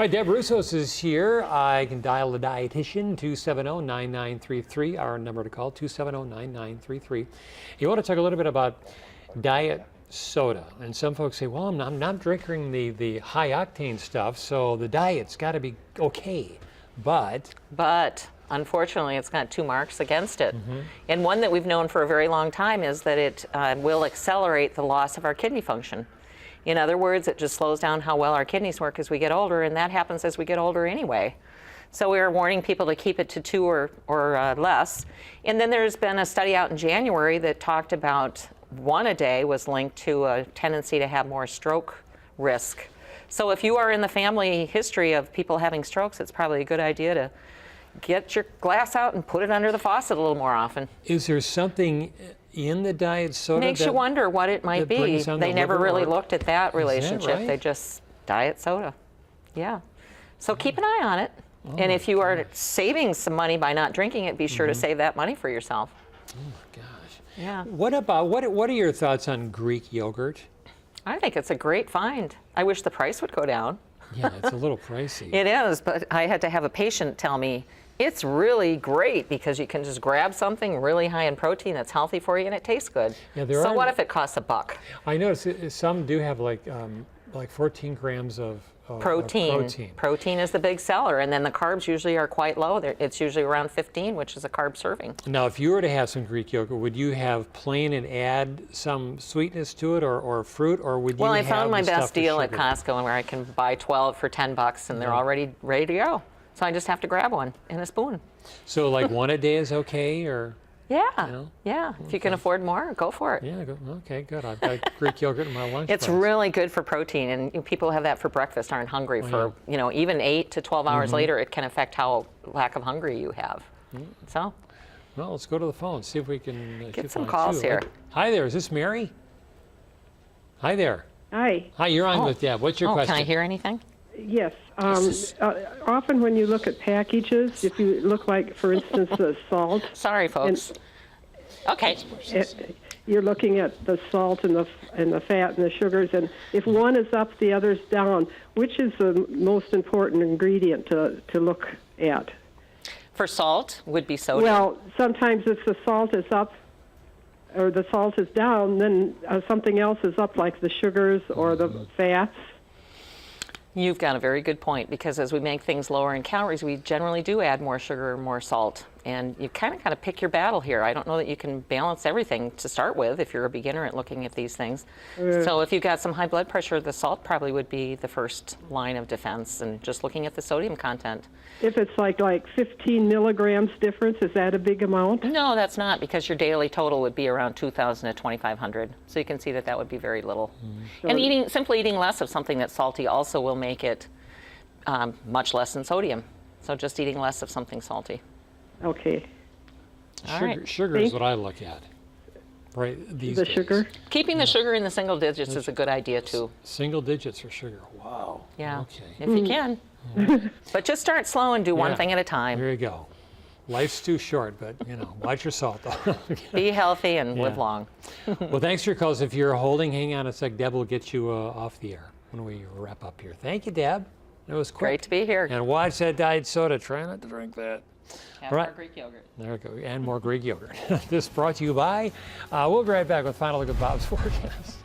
All right, Deb Roussos is here. I can dial the dietitian, 270-9933, our number to call, 270-9933. You want to talk a little bit about diet soda. And some folks say, well, I'm not drinking the high octane stuff, so the diet's got to be okay. But unfortunately, it's got two marks against it. And one that we've known for a very long time is that it will accelerate the loss of our kidney function. In other words, it just slows down how well our kidneys work as we get older, and that happens as we get older anyway. So we are warning people to keep it to 2 or less. And then there's been a study out in January that talked about 1 a day was linked to a tendency to have more stroke risk. So if you are in the family history of people having strokes, it's probably a good idea to get your glass out and put it under the faucet a little more often. is there something in the diet soda Makes you wonder what it might be. They never really looked at that relationship. right? They just diet soda. Yeah. So keep an eye on it. And if you are saving some money by not drinking it, be sure to save that money for yourself. Oh my gosh. Yeah. What are your thoughts on Greek yogurt? I think it's a great find. I wish the price would go down. Yeah, it's a little pricey. It is, but I had to have a patient tell me it's really great because you can just grab something really high in protein that's healthy for you and it tastes good. Yeah, so what if it costs $1? I noticed some do have like 14 grams of Protein. Protein is the big seller, and then the carbs usually are quite low. It's usually around 15, which is a carb serving. Now, if you were to have some Greek yogurt, would you have plain and add some sweetness to it, or fruit, or would you? Well, I have found my the stuff best with deal at sugar? Costco, where I can buy 12 for $10, and they're already ready to go. So I just have to grab one and a spoon. So, like 1 a day is okay, or? Yeah, You know? yeah. If you can afford more, go for it. Yeah. Okay. Good. I've got Greek yogurt in my lunch. It's box. really good for protein, and people who have that for breakfast aren't hungry for, even 8 to 12 hours later. It can affect how lack of hunger you have. So, Well, let's go to the phone. See if we can Get some calls here. Hi there. Is this Mary? Hi there. Hi. Hi. You're on with Deb. What's your question? Can I hear anything? Yes. Often when you look at packages, if you look like, for instance, the salt, Sorry, folks. Okay. you're looking at the salt and the fat and the sugars, and if one is up, the other's down. Which is the most important ingredient to look at? For salt, would be sodium. Well, sometimes if the salt is up or the salt is down, then something else is up, like the sugars or the fats. You've got a very good point, because as we make things lower in calories, we generally do add more sugar and more salt. And you kind of got to pick your battle here. I don't know that you can balance everything to start with if you're a beginner at looking at these things. So if you've got some high blood pressure, the salt probably would be the first line of defense, and just looking at the sodium content. If it's like 15 milligrams difference, is that a big amount? No, that's not, because your daily total would be around 2,000 to 2,500. So you can see that would be very little. And simply eating less of something that's salty also will make it much less in sodium. So just eating less of something salty. Okay. Sugar is what I look at. Right, these The days. sugar? Keeping the sugar in the single digits is a good idea too. Single digits for sugar. Wow. Yeah, Okay. if you can. But just start slow and do one thing at a time. There you go. Life's too short, but watch your salt though. Be healthy and live Yeah. long. Well, thanks for your calls. If you're holding, hang on a sec. Deb will get you off the air when we wrap up here. Thank you, Deb. It was quick. Great to be here. And watch that diet soda. Try not to drink that. Have Right. more Greek yogurt. There we go. And more Greek yogurt. This brought to you by. We'll be right back with final look at Bob's forecast.